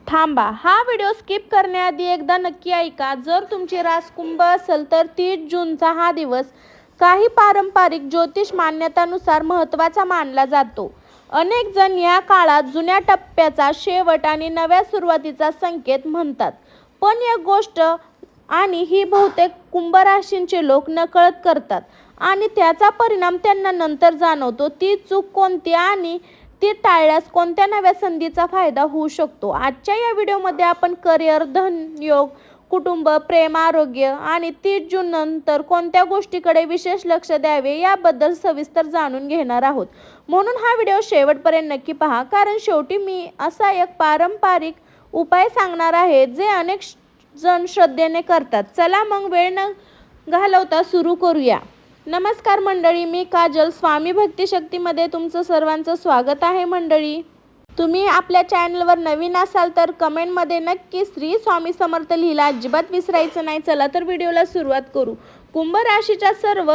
थांबा, हा video skip करण्याआधी एकदा नक्की ऐका. जर तुमची रास कुंभ असेल तर 30 जूनचा हा दिवस काही पारंपरिक ज्योतिष मान्यतानुसार महत्त्वाचा मानला जातो. अनेक जण या काळात जुन्या टप्प्याचा शेवट आणि नव्या सुरुवातीचा संकेत म्हणतात. पण एक गोष्ट आणि ही बहुतेक कुंभ राशींचे लोक नकळत करतात आणि त्याचा परिणाम त्यांना नंतर जाणवतो. ती चूक कोणती आणि ती टाळल्यास कोणत्या नव्या संधीचा फायदा होऊ शकतो? आजच्या या व्हिडिओमध्ये आपण करिअर, धनयोग, कुटुंब, प्रेम, आरोग्य आणि 30 जून नंतर कोणत्या गोष्टीकडे विशेष लक्ष द्यावे याबद्दल सविस्तर जाणून घेणार आहोत. म्हणून हा व्हिडिओ शेवटपर्यंत नक्की पहा, कारण शेवटी मी असा एक पारंपरिक उपाय सांगणार आहे जे अनेक जण श्रद्धेने करतात. चला मग वेळ न घालवता सुरू करूया. नमस्कार मंडळी, मी काजल. स्वामी भक्ती शक्तीमध्ये तुमचं सर्वांचं स्वागत आहे. मंडळी, तुम्ही आपल्या चॅनलवर नवीन असाल तर कमेंटमध्ये नक्की श्री स्वामी समर्थ लिहिला अजिबात विसरायचं नाही. चला तर व्हिडिओला सुरुवात करू. कुंभ राशीच्या सर्व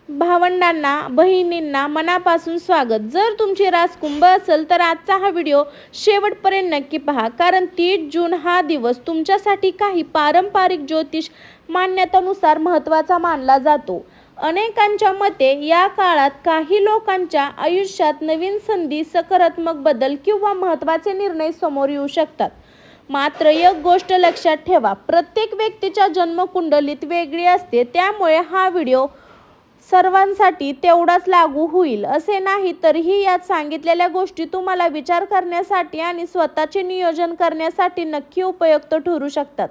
भावंडांना, बहिणींना मनापासून स्वागत. जर तुमची रास कुंभ असेल तर आजचा हा व्हिडिओ शेवटपर्यंत नक्की पहा, कारण 30 जून हा दिवस तुमच्यासाठी काही पारंपरिक ज्योतिष मान्यतानुसार महत्त्वाचा मानला जातो. अनेकांच्या मते या काळात काही लोकांच्या आयुष्यात नवीन संधी, सकारात्मक बदल किंवा महत्त्वाचे निर्णय समोर येऊ शकतात. मात्र एक गोष्ट लक्षात ठेवा, प्रत्येक व्यक्तीच्या जन्मकुंडलीत वेगळी असते. त्यामुळे हा व्हिडिओ सर्वांसाठी तेवढाच लागू होईल असे नाही. तरीही यात सांगितलेल्या गोष्टी तुम्हाला विचार करण्यासाठी आणि स्वतःचे नियोजन करण्यासाठी नक्की उपयुक्त ठरू शकतात.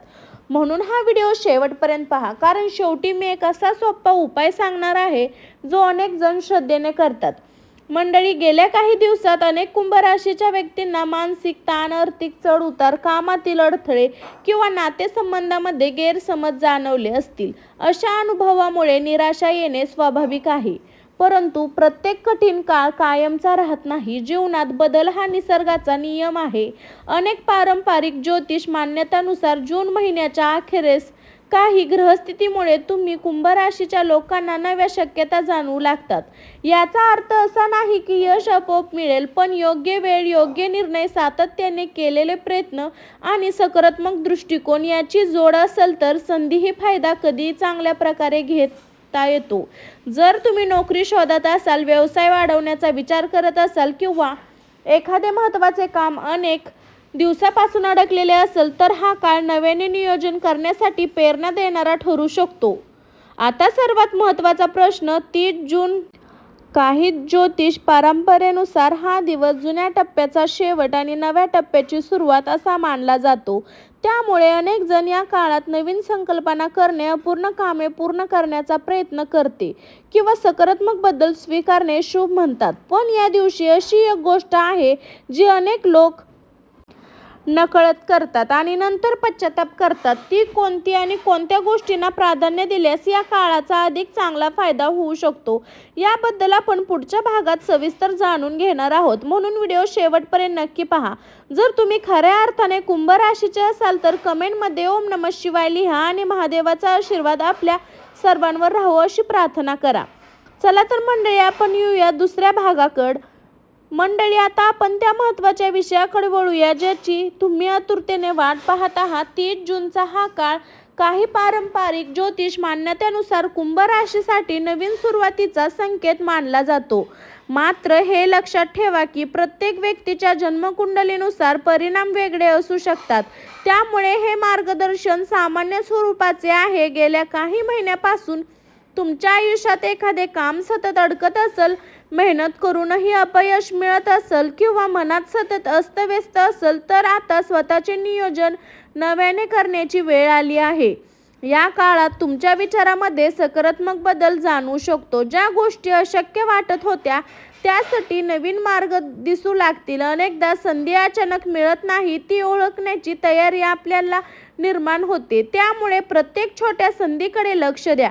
म्हणून हा व्हिडिओ शेवटपर्यंत पहा, कारण शेवटी मी एक असा सोपा उपाय सांगणार आहे जो अनेक जण श्रद्धेने करतात. मंडळी, गेल्या काही दिवसात अनेक कुंभ राशीच्या व्यक्तींना मानसिक ताण, आर्थिक चढ-उतार, कामातील अडथळे किंवा नातेसंबंधामध्ये गैरसमज जाणवले असतील. अशा अनुभवामुळे निराशा येणे स्वाभाविक आहे. परंतु प्रत्येक कठीण काळ कायमचा राहत नाही. जीवनात बदल हा निसर्गाचा नियम आहे. अनेक पारंपरिक ज्योतिष मान्यतानुसार जून महिन्याच्या अखेरीस काही ग्रहस्थितीमुळे तुम्ही कुंभ राशीच्या लोकांना नव्या शक्यता जाणवू लागतात. याचा अर्थ असा नाही की यश आपोआप मिळेल, पण योग्य वेळ, योग्य निर्णय, सातत्याने केलेले प्रयत्न आणि सकारात्मक दृष्टिकोन याची जोड असेल तर संधीही फायदा कधीही चांगल्या प्रकारे घेता येतो. जर तुम्ही नोकरी शोधत असाल, व्यवसाय वाढवण्याचा विचार करत असाल किंवा एखादे महत्त्वाचे काम अनेक दिवसापासून अडकलेले असेल तर हा काळ नव्याने नियोजन करण्यासाठी प्रेरणा देणारा ठरू शकतो. आता सर्वात महत्त्वाचा प्रश्न, 30 जून. काही ज्योतिष परंपरेनुसार हा दिवस जुन्या टप्प्याचा शेवट आणि नव्या टप्प्याची सुरुवात असा मानला जातो. त्यामुळे अनेक जण या काळात नवीन संकल्पना करणे, अपूर्ण कामे पूर्ण करण्याचा प्रयत्न करते किंवा सकारात्मक बदल स्वीकारणे शुभ म्हणतात. पण या दिवशी अशी एक गोष्ट आहे जी अनेक लोक नकळत करतात आणि नंतर पश्चाताप करतात. ती कोणती आणि कोणत्या गोष्टींना प्राधान्य दिल्यास या काळाचा अधिक चांगला फायदा होऊ शकतो याबद्दल आपण पुढच्या भागात सविस्तर जाणून घेणार आहोत. म्हणून व्हिडिओ शेवटपर्यंत नक्की पहा. जर तुम्ही खऱ्या अर्थाने कुंभ राशीचे असाल तर कमेंटमध्ये ओम नमः शिवाय लिहा आणि महादेवाचा आशीर्वाद आपल्या सर्वांवर राहो अशी प्रार्थना करा. चला तर मंडळी, आपण येऊया दुसऱ्या भागाकडे. मंडळी, आता आपण त्या महत्त्वाच्या विषयाकडे वळूया ज्याची तुम्ही आतुरतेने वाट पाहत आहात. 30 जूनचा हा काळ काही पारंपरिक ज्योतिष मान्यतेनुसार कुंभ राशीसाठी नवीन सुरुवातीचा संकेत मानला जातो. मात्र हे लक्षात ठेवा की प्रत्येक व्यक्तीच्या जन्मकुंडलीनुसार परिणाम वेगळे असू शकतात. त्यामुळे हे मार्गदर्शन सामान्य स्वरूपाचे आहे. गेल्या काही महिन्यापासून तुमच्या आयुष्यात एखादे काम सतत अडकत असेल, मेहनत करूनही अपयश मिळत असेल किंवा मनात सतत अस्तव्यस्त असेल तर आता स्वतःचे नियोजन नव्याने करण्याची वेळ आली आहे. या काळात तुमच्या विचारामध्ये सकारात्मक बदल जाणवू शकतो. ज्या गोष्टी अशक्य वाटत होत्या त्यासाठी नवीन मार्ग दिसू लागतील. अनेकदा संधी अचानक मिळत नाही, ती ओळखण्याची तयारी आपल्याला निर्माण होते. त्यामुळे प्रत्येक छोट्या संधीकडे लक्ष द्या.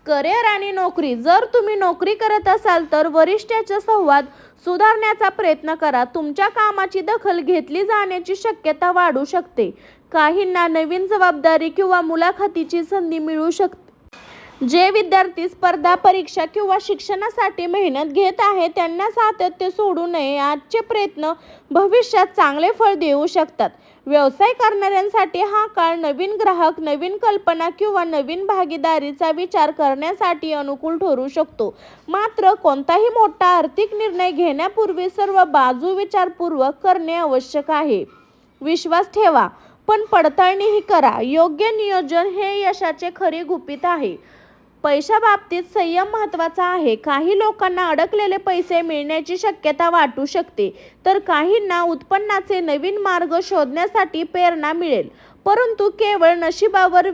करिअर आणि नोकरी. जर तुम्ही नोकरी करत असाल तर वरिष्ठांचा संवाद सुधारण्याचा प्रयत्न करा. तुमच्या कामाची दखल घेतली जाण्याची शक्यता वाढू शकते. काहींना नवीन जबाबदारी किंवा मुलाखतीची संधी मिळू शकते. जे विद्यार्थी स्पर्धा परीक्षा किंवा शिक्षणासाठी मेहनत घेत आहेत त्यांना सातत्य सोडू नये. आजचे प्रयत्न भविष्यात चांगले फळ देऊ शकतात. व्यवसाय करणाऱ्यांसाठी हा काळ नवीन ग्राहक, नवीन कल्पना किंवा नवीन भागीदारीचा विचार करण्यासाठी अनुकूल ठरू शकतो. मात्र कोणताही मोठा आर्थिक निर्णय घेण्यापूर्वी सर्व बाजू विचारपूर्वक करणे आवश्यक आहे. विश्वास ठेवा, पण पडताळणीही करा. योग्य नियोजन हे यशाचे खरे गुपित आहे. पैशाबाबतीत संयम महत्त्वाचा आहे. काही लोकांना अडकलेले पैसे मिळण्याची शक्यता वाटू शकते, तर काहींना उत्पन्नाचे नवीन मार्ग शोधण्यासाठी प्रेरणा मिळेल. परंतु केवळ नशिबावर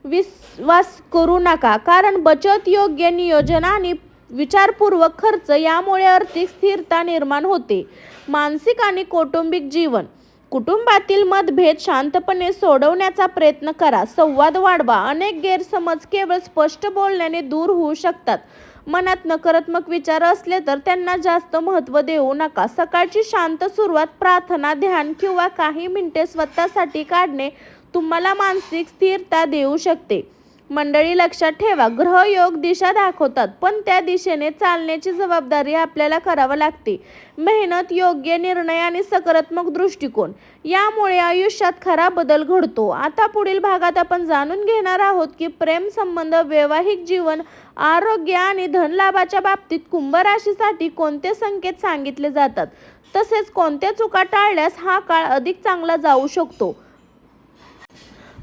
विश्वास करू नका, कारण बचत, योग्य नियोजन आणि विचारपूर्वक खर्च यामुळे आर्थिक स्थिरता निर्माण होते. मानसिक आणि कौटुंबिक जीवन. कुटुंबातील मतभेद शांतपणे सोडवण्याचा प्रयत्न करा. संवाद वाढवा. अनेक गैरसमज केवळ स्पष्ट बोलण्याने दूर होऊ शकतात. मनात नकारात्मक विचार असले तर त्यांना जास्त महत्त्व देऊ नका. सकाळची शांत सुरुवात, प्रार्थना, ध्यान किंवा काही मिनिटे स्वतःसाठी काढणे तुम्हाला मानसिक स्थिरता देऊ शकते. मंडळी, लक्षात ठेवा, ग्रहयोग दिशा दाखवतात, पण त्या दिशेने चालण्याची जबाबदारी आपल्याला करावी लागते. मेहनत, योग्य निर्णय आणि सकारात्मक दृष्टिकोन यामुळे आयुष्यात खरा बदल घडतो. आता पुढील भागात आपण जाणून घेणार आहोत की प्रेम संबंध, वैवाहिक जीवन, आरोग्य आणि धनलाभाच्या बाबतीत कुंभ राशीसाठी कोणते संकेत सांगितले जातात, तसेच कोणत्या चुका टाळल्यास हा काळ अधिक चांगला जाऊ शकतो.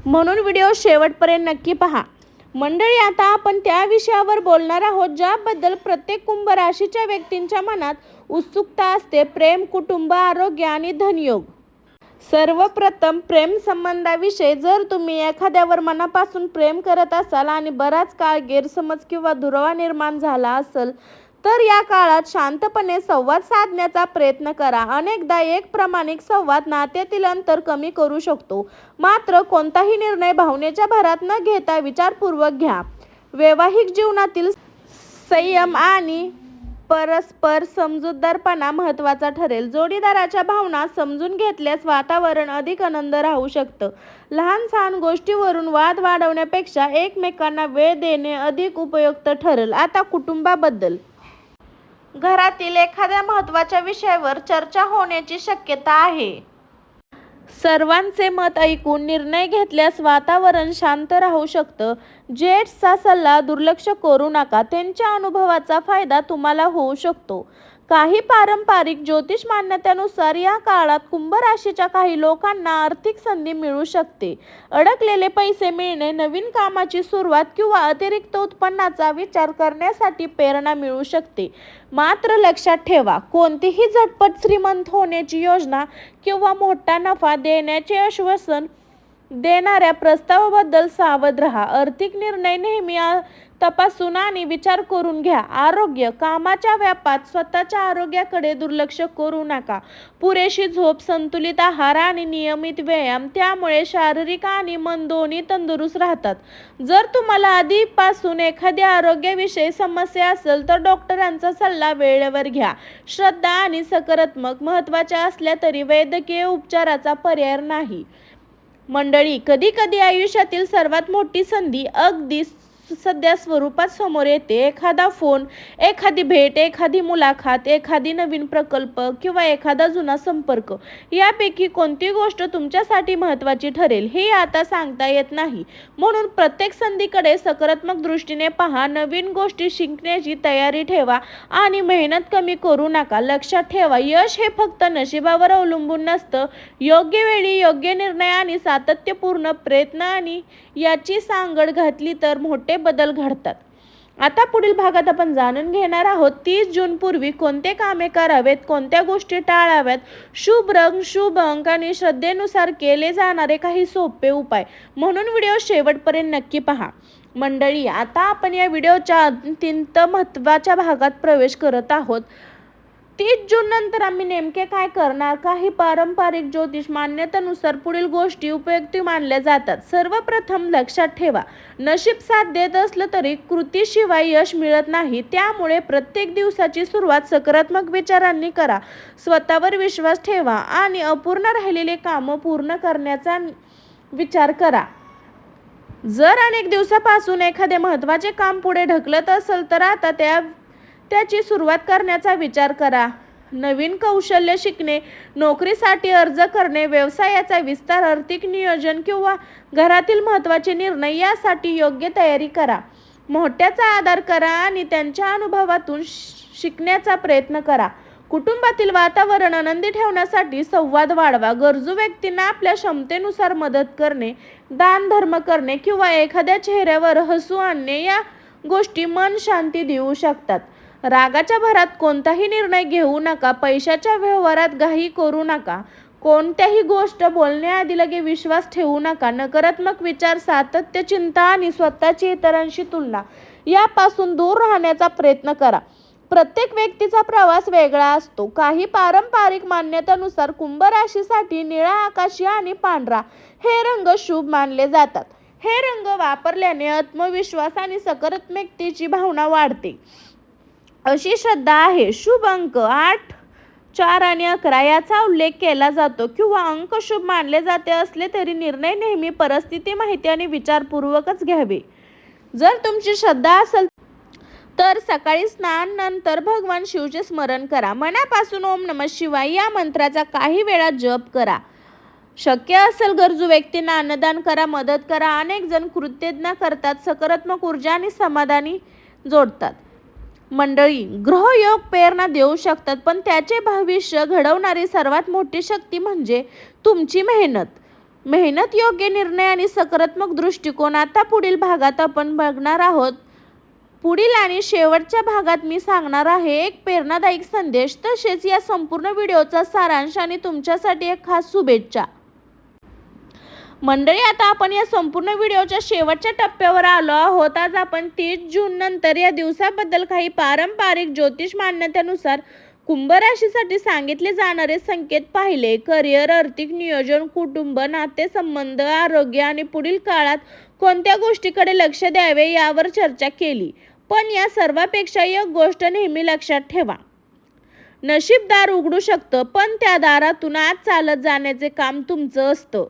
म्हणून व्हिडिओ शेवटपर्यंत नक्की पहा. मंडळी, आता आपण त्या विषयावर बोलणार आहोत ज्याबद्दल प्रत्येक कुंभ राशीच्या व्यक्तींच्या मनात उत्सुकता असते: प्रेम, कुटुंब, आरोग्य आणि धनयोग. सर्वप्रथम प्रेम संबंधाविषयी. जर तुम्ही एखाद्यावर मनापासून प्रेम करत असाल आणि बराच काळ गैरसमज किंवा दुरावा निर्माण झाला असेल तर या काळात शांतपणे संवाद साधण्याचा प्रयत्न करा. अनेकदा एक प्रामाणिक संवाद नात्यातील अंतर कमी करू शकतो. मात्र कोणताही निर्णय भावनेच्या भरात न घेता विचारपूर्वक घ्या. वैवाहिक जीवनातील संयम आणि परस्पर समजूतदारपणा महत्त्वाचा ठरेल. जोडीदाराच्या भावना समजून घेतल्यास वातावरण अधिक आनंद राहू शकतं. लहान सहान गोष्टीवरून वाद वाढवण्यापेक्षा एकमेकांना वेळ देणे अधिक उपयुक्त ठरेल. आता कुटुंबाबद्दल. घरातील एखाद्या महत्त्वाच्या विषयावर चर्चा होण्याची शक्यता आहे. सर्वांचे मत ऐकून निर्णय घेतल्यास वातावरण शांत राहू शकतं. जेट्सचा सल्ला दुर्लक्ष करू नका, त्यांच्या अनुभवाचा फायदा तुम्हाला होऊ शकतो. काही पारंपरिक ज्योतिष मान्यतेनुसार या काळात कुंभ राशीच्या काही लोकांना आर्थिक संधी मिळू शकते. अडकलेले पैसे मिळणे, नवीन कामाची सुरुवात किंवा अतिरिक्त उत्पन्नाचा विचार करण्यासाठी प्रेरणा मिळू शकते. मात्र लक्षात ठेवा, कोणतीही झटपट श्रीमंत होण्याची योजना किंवा मोठा नफा देण्याचे आश्वासन देणाऱ्या प्रस्तावाबद्दल सावध राहा. आर्थिक निर्णय नेहमी तपासून आणि विचार करून घ्या. आरोग्य. कामाच्या व्यापात स्वतःच्या आरोग्याकडे दुर्लक्ष करू नका. पुरेशी झोप, संतुलित आहार आणि नियमित व्यायाम त्यामुळे शारीरिक आणि मन दोन्ही तंदुरुस्त राहतात. जर तुम्हाला आधीपासून एखादी आरोग्याविषयी समस्या असेल तर डॉक्टरांचा सल्ला वेळेवर घ्या. श्रद्धा आणि सकारात्मक महत्त्वाच्या असल्या तरी वैद्यकीय उपचाराचा पर्याय नाही. मंडळी, कधी कधी आयुष्यातील सर्वात मोठी संधी अगदी सध्या स्वरूपात समोर येते. एखादा फोन, एखादी भेट, एखादी मुलाखत, एखादी नवीन प्रकल्प किंवा एखादा जुना संपर्क. यापैकी कोणती गोष्ट तुमच्यासाठी महत्त्वाची ठरेल हे आता सांगता येत नाही. म्हणून प्रत्येक संधीकडे सकारात्मक दृष्टीने पहा. नवीन गोष्टी शिकण्याची तयारी ठेवा आणि मेहनत कमी करू नका. लक्षात ठेवा, यश हे फक्त नशिबावर अवलंबून नसतं. योग्य वेळी योग्य निर्णय आणि सातत्यपूर्ण प्रयत्न आणि याची सांगड घातली तर मोठे बदल घडतात. आता पुढील भागात आपण जाणून घेणार आहोत 30 जून पूर्वी कोणते कामे करावेत, कोणत्या गोष्टी टाळाव्यात, शुभ रंग, शुभ अंक आणि श्रद्धेनुसार केले जाणारे काही सोपे उपाय. म्हणून व्हिडिओ शेवटपर्यंत नक्की पहा. मंडळी, आता आपण या व्हिडिओच्या अत्यंत महत्त्वाच्या भागात प्रवेश करत आहोत. 30 जून नंतर आम्ही नेमके काय करणार? काही पारंपरिक ज्योतिष मान्यतेनुसार पुढील गोष्टी उपयुक्त मानल्या जातात. सर्वप्रथम लक्षात ठेवा, नशीब साथ देत असलं तरी कृतीशिवाय यश मिळत नाही. त्यामुळे प्रत्येक दिवसाची सुरुवात सकारात्मक विचारांनी करा. स्वतःवर विश्वास ठेवा आणि अपूर्ण राहिलेले कामं पूर्ण करण्याचा विचार करा. जर अनेक दिवसापासून एखादे महत्त्वाचे काम पुढे ढकलत असेल तर आता त्याची सुरुवात करण्याचा विचार करा. नवीन कौशल्य शिकणे, नोकरीसाठी अर्ज करणे, व्यवसायाचा विस्तार, आर्थिक नियोजन किंवा घरातील महत्त्वाचे निर्णय यासाठी योग्य तयारी करा. मोठ्याचा आदर करा आणि त्यांच्या अनुभवातून शिकण्याचा प्रयत्न करा. कुटुंबातील वातावरण आनंदी ठेवण्यासाठी संवाद वाढवा. गरजू व्यक्तींना आपल्या क्षमतेनुसार मदत करणे, दान धर्म करणे किंवा एखाद्या चेहऱ्यावर हसू आणणे या गोष्टी मन शांती देऊ शकतात. रागाच्या भरात कोणताही निर्णय घेऊ नका. पैशाच्या व्यवहारात घाई करू नका. कोणत्याही गोष्ट बोलण्याआधी लगे विश्वास ठेवू नका. नकारात्मक विचार, सातत्य, चिंता आणि स्वतःची इतरांशी तुलना यापासून दूर राहण्याचा प्रयत्न करा. प्रत्येक व्यक्तीचा प्रवास वेगळा असतो. काही पारंपरिक मान्यतेनुसार कुंभ राशीसाठी निळा, आकाशी आणि पांढरा हे रंग शुभ मानले जातात. हे रंग वापरल्याने आत्मविश्वास आणि सकारात्मकतेची भावना वाढते अशी श्रद्धा आहे. शुभ अंक 8, 4 आणि 11 याचा उल्लेख केला जातो किंवा अंक शुभ मानले जाते असले तरी निर्णय नेहमी परिस्थिती, माहिती आणि विचारपूर्वकच घ्यावे. जर तुमची श्रद्धा असेल तर सकाळी स्नानानंतर भगवान शिवचे स्मरण करा. मनापासून ओम नमः शिवाय या मंत्राचा काही वेळा जप करा. शक्य असेल गरजू व्यक्तींना अन्नदान करा, मदत करा. अनेक जण कृतज्ञता करतात, सकारात्मक ऊर्जा आणि समाधानी जोडतात. मंडळी, ग्रहयोग प्रेरणा देऊ शकतात पण त्याचे भविष्य घडवणारी सर्वात मोठी शक्ती म्हणजे तुमची मेहनत, योग्य निर्णय आणि सकारात्मक दृष्टिकोन. आता पुढील भागात आपण बघणार आहोत. पुढील आणि शेवटच्या भागात मी सांगणार आहे एक प्रेरणादायक संदेश, तसेच या संपूर्ण व्हिडिओचा सारांश आणि तुमच्यासाठी एक खास शुभेच्छा. मंडळी, आता आपण या संपूर्ण व्हिडिओच्या शेवटच्या टप्प्यावर आलो आहोत. आज आपण 30 जून नंतर या दिवसाबद्दल काही पारंपरिक ज्योतिष मान्यतेनुसार कुंभ राशीसाठी सांगितले जाणारे संकेत पाहिले. करिअर, आर्थिक नियोजन, कुटुंब, नातेसंबंध, आरोग्य आणि पुढील काळात कोणत्या गोष्टीकडे लक्ष द्यावे यावर चर्चा केली. पण या सर्वापेक्षा एक गोष्ट नेहमी लक्षात ठेवा. नशीब दार उघडू शकतं पण त्या दारातून आत चालत जाण्याचे काम तुमचं असतं.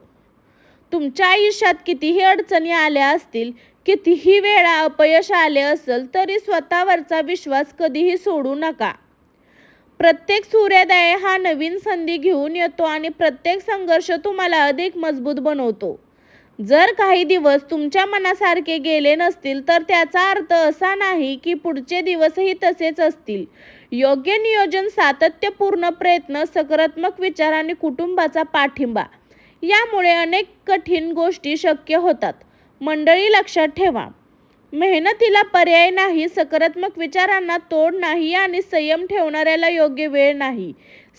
तुमच्या आयुष्यात कितीही अडचणी आल्या असतील, कितीही वेळा अपयश आले असेल तरी स्वतःवरचा विश्वास कधीही सोडू नका. प्रत्येक सूर्योदय हा नवीन संधी घेऊन येतो आणि प्रत्येक संघर्ष तुम्हाला अधिक मजबूत बनवतो. जर काही दिवस तुमच्या मनासारखे गेले नसतील तर त्याचा अर्थ असा नाही की पुढचे दिवसही तसेच असतील. योग्य नियोजन, सातत्यपूर्ण प्रयत्न, सकारात्मक विचार आणि कुटुंबाचा पाठिंबा यामुळे अनेक कठीण गोष्टी शक्य होतात. मंडळी, लक्षात ठेवा, मेहनतीला पर्याय नाही, सकारात्मक विचारांना तोड नाही आणि संयम ठेवणाऱ्याला योग्य वेळ नाही.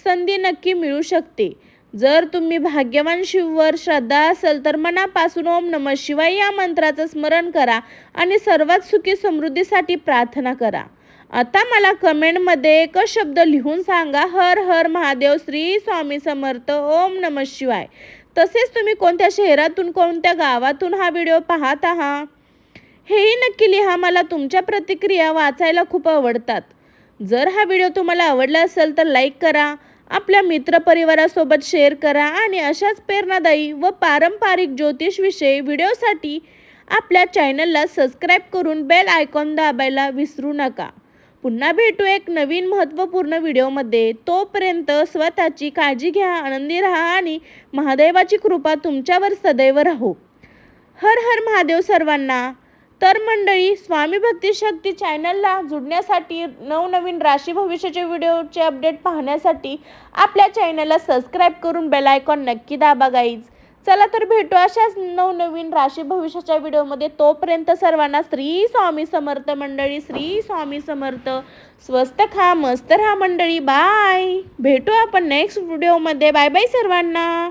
संधी नक्की मिळू शकते. जर तुम्ही भाग्यवान शिववर श्रद्धा असेल तर मनापासून ओम नमः शिवाय या मंत्राचं स्मरण करा आणि सर्वात सुखी समृद्धीसाठी प्रार्थना करा. आता मला कमेंटमध्ये एकच शब्द लिहून सांगा, हर हर महादेव, श्री स्वामी समर्थ, ओम नमः शिवाय. तसेच तुम्ही कोणत्या शहरातून, कोणत्या गावातून हा व्हिडिओ पाहत आहात हेही नक्की लिहा. मला तुमच्या प्रतिक्रिया वाचायला खूप आवडतात. जर हा व्हिडिओ तुम्हाला आवडला असेल तर लाईक करा, आपल्या मित्रपरिवारासोबत शेअर करा आणि अशाच प्रेरणादायी व पारंपरिक ज्योतिषविषयी व्हिडिओसाठी आपल्या चॅनलला सबस्क्राईब करून बेल आयकॉन दाबायला विसरू नका. पुन्हा भेटू एक नवीन महत्त्वपूर्ण व्हिडिओमध्ये. तोपर्यंत स्वतःची काळजी घ्या, आनंदी राहा आणि महादेवाची कृपा तुमच्यावर सदैव राहो. हर हर महादेव सर्वांना. तर मंडळी, स्वामी भक्ती शक्ती चॅनलला जुडण्यासाठी, नवनवीन राशी भविष्याचे व्हिडिओचे अपडेट पाहण्यासाठी आपल्या चॅनलला सबस्क्राईब करून बेल आयकॉन नक्की दाबा गाईज. चला तर भेटू अशाच नवनवीन राशी भविष्याच्या व्हिडिओमध्ये. तोपर्यंत सर्वांना श्री स्वामी समर्थ मंडळी, श्री स्वामी समर्थ. स्वस्त खा, मस्त राहा मंडळी. बाय. भेटू आपण नेक्स्ट व्हिडिओमध्ये. बाय बाय सर्वांना.